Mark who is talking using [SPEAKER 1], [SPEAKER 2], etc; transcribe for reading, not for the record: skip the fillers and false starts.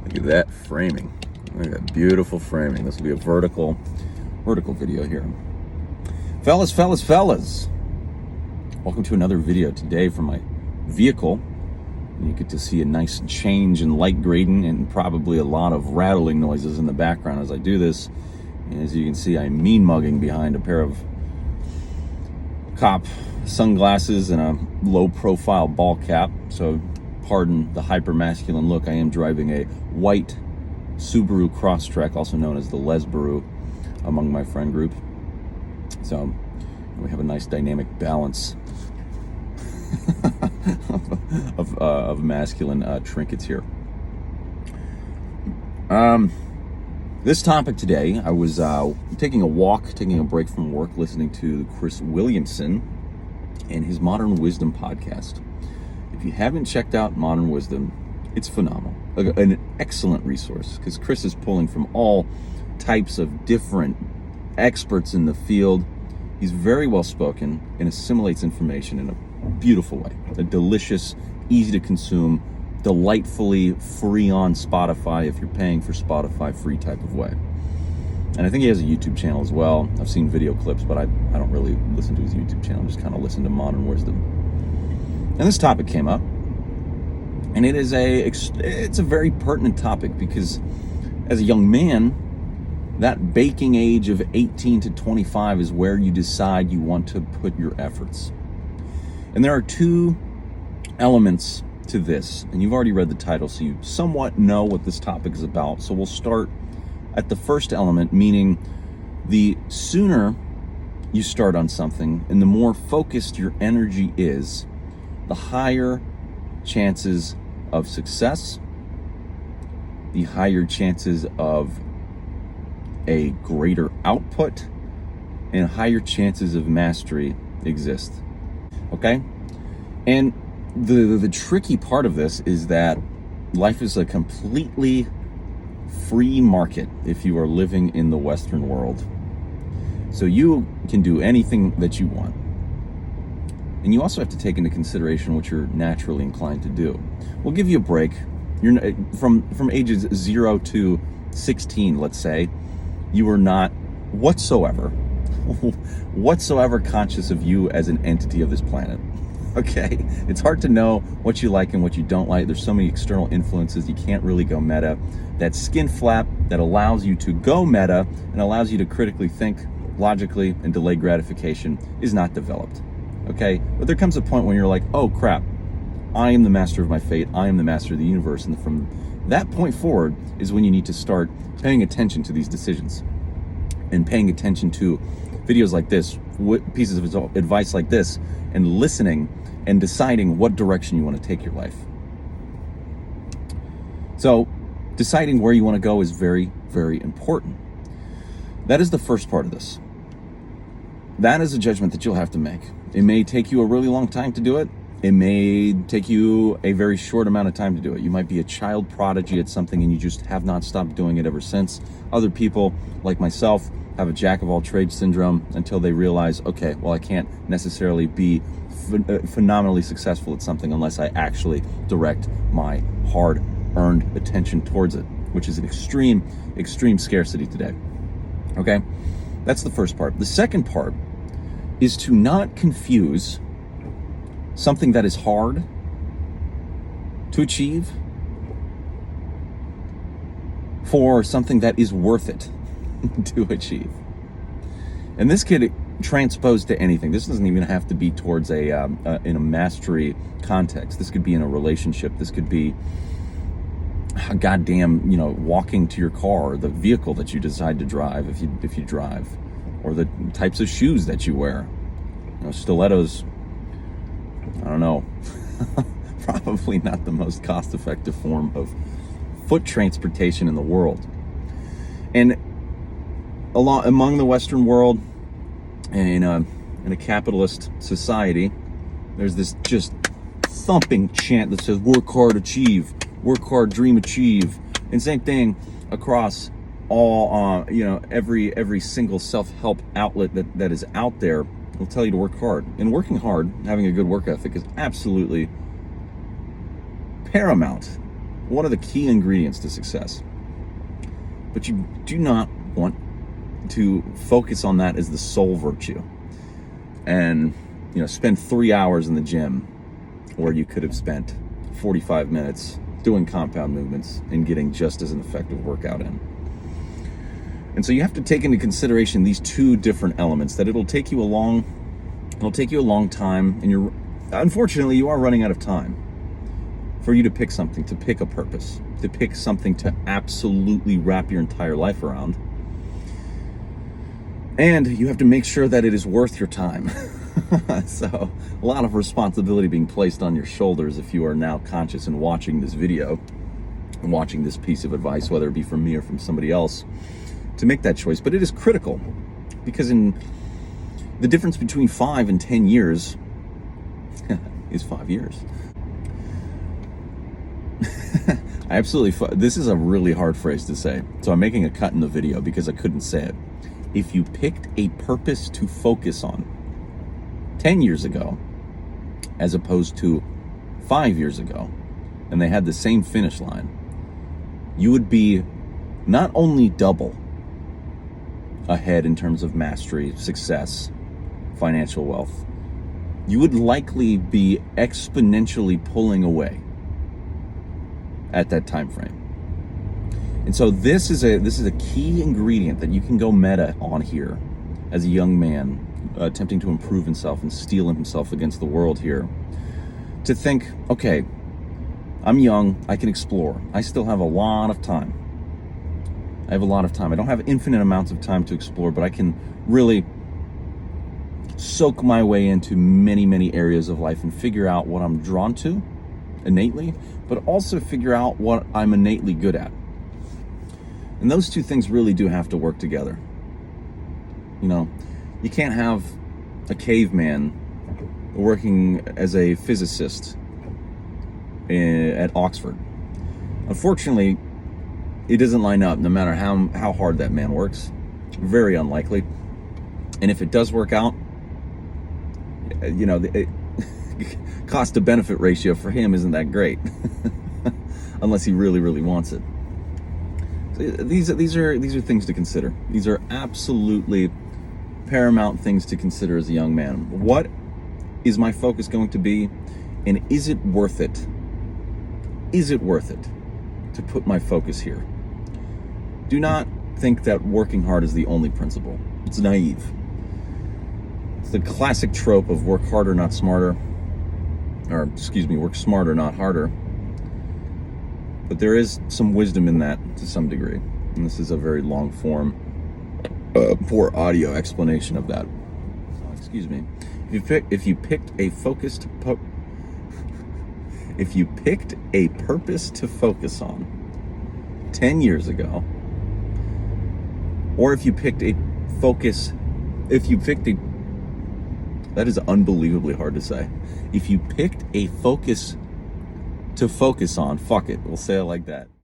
[SPEAKER 1] Look at that framing. Look at that beautiful framing. This will be a vertical video here. Fellas. Welcome to another video today from my vehicle. You get to see a nice change in light grading and probably a lot of rattling noises in the background as I do this. And as you can see, I'm mean mugging behind a pair of cop sunglasses and a low profile ball cap. So pardon the hyper masculine look. I am driving a white Subaru Crosstrek, also known as the Lesbaru among my friend group. So we have a nice dynamic balance of masculine trinkets here. This topic today, I was taking a break from work, listening to Chris Williamson and his Modern Wisdom podcast. If you haven't checked out Modern Wisdom, it's phenomenal. An excellent resource, because Chris is pulling from all types of different experts in the field. He's very well spoken and assimilates information in a beautiful way. A delicious, easy to consume, delightfully free on Spotify if you're paying for Spotify free type of way. And I think he has a YouTube channel as well. I've seen video clips, but I don't really listen to his YouTube channel. I just kind of listen to Modern Wisdom. And this topic came up, and it's a very pertinent topic, because as a young man, that baking age of 18 to 25 is where you decide you want to put your efforts. And there are two elements to this, and you've already read the title, so you somewhat know what this topic is about. So we'll start at the first element, meaning the sooner you start on something and the more focused your energy is, the higher chances of success, the higher chances of a greater output, and higher chances of mastery exist. Okay? And the tricky part of this is that life is a completely free market if you are living in the Western world. So you can do anything that you want. And you also have to take into consideration what you're naturally inclined to do. We'll give you a break. You're from ages 0 to 16, let's say, you are not whatsoever conscious of you as an entity of this planet. Okay? It's hard to know what you like and what you don't like. There's so many external influences, you can't really go meta. That skin flap that allows you to go meta and allows you to critically think logically and delay gratification is not developed. Okay? But there comes a point when you're like, oh crap, I am the master of my fate, I am the master of the universe. And from that point forward is when you need to start paying attention to these decisions and paying attention to videos like this, pieces of advice like this, and listening and deciding what direction you want to take your life. So deciding where you want to go is very, very important. That is the first part of this. That is a judgment that you'll have to make. It may take you a really long time to do it. It may take you a very short amount of time to do it. You might be a child prodigy at something and you just have not stopped doing it ever since. Other people, like myself, have a jack of all trades syndrome until they realize, okay, well, I can't necessarily be phenomenally successful at something unless I actually direct my hard-earned attention towards it, which is an extreme scarcity today. Okay? That's the first part. The second part is to not confuse something that is hard to achieve for something that is worth it to achieve. And this could transpose to anything. This doesn't even have to be towards in a mastery context. This could be in a relationship. This could be goddamn, walking to your car, or the vehicle that you decide to drive if you drive, or the types of shoes that you wear. Stilettos, I don't know, probably not the most cost-effective form of foot transportation in the world. And among the Western world, and in a capitalist society, there's this just thumping chant that says, work hard, achieve, work hard, dream, achieve. And same thing across all, every single self-help outlet that is out there will tell you to work hard. And working hard, having a good work ethic, is absolutely paramount one of the key ingredients to success. But you do not want to focus on that as the sole virtue and spend 3 hours in the gym where you could have spent 45 minutes doing compound movements and getting just as an effective workout in. And so you have to take into consideration these two different elements, that it'll take you a long time, and unfortunately you are running out of time for you to pick something, to pick a purpose, to pick something to absolutely wrap your entire life around. And you have to make sure that it is worth your time. So a lot of responsibility being placed on your shoulders if you are now conscious and watching this video and watching this piece of advice, whether it be from me or from somebody else, to make that choice. But it is critical, because in the difference between 5 and 10 years is 5 years. This is a really hard phrase to say, so I'm making a cut in the video because I couldn't say it. If you picked a purpose to focus on 10 years ago as opposed to 5 years ago, and they had the same finish line, you would be not only double ahead in terms of mastery, success, financial wealth, you would likely be exponentially pulling away at that time frame. And so this is a key ingredient that you can go meta on here as a young man attempting to improve himself and steel himself against the world here. To think, okay, I'm young, I can explore. I still have a lot of time. I don't have infinite amounts of time to explore, but I can really soak my way into many, many areas of life and figure out what I'm drawn to innately, but also figure out what I'm innately good at. And those two things really do have to work together. You can't have a caveman working as a physicist at Oxford. Unfortunately, it doesn't line up no matter how hard that man works. Very unlikely. And if it does work out, the cost to benefit ratio for him isn't that great unless he really, really wants it. So these are things to consider. These are absolutely paramount things to consider as a young man. What is my focus going to be, and is it worth it? Is it worth it to put my focus here? Do not think that working hard is the only principle. It's naive. It's the classic trope of work harder, not smarter. Work smarter, not harder. But there is some wisdom in that to some degree. And this is a very long form, poor audio explanation of that. Excuse me. If you picked a purpose to focus on 10 years ago, or if you picked a that is unbelievably hard to say. If you picked a focus to focus on, fuck it, we'll say it like that.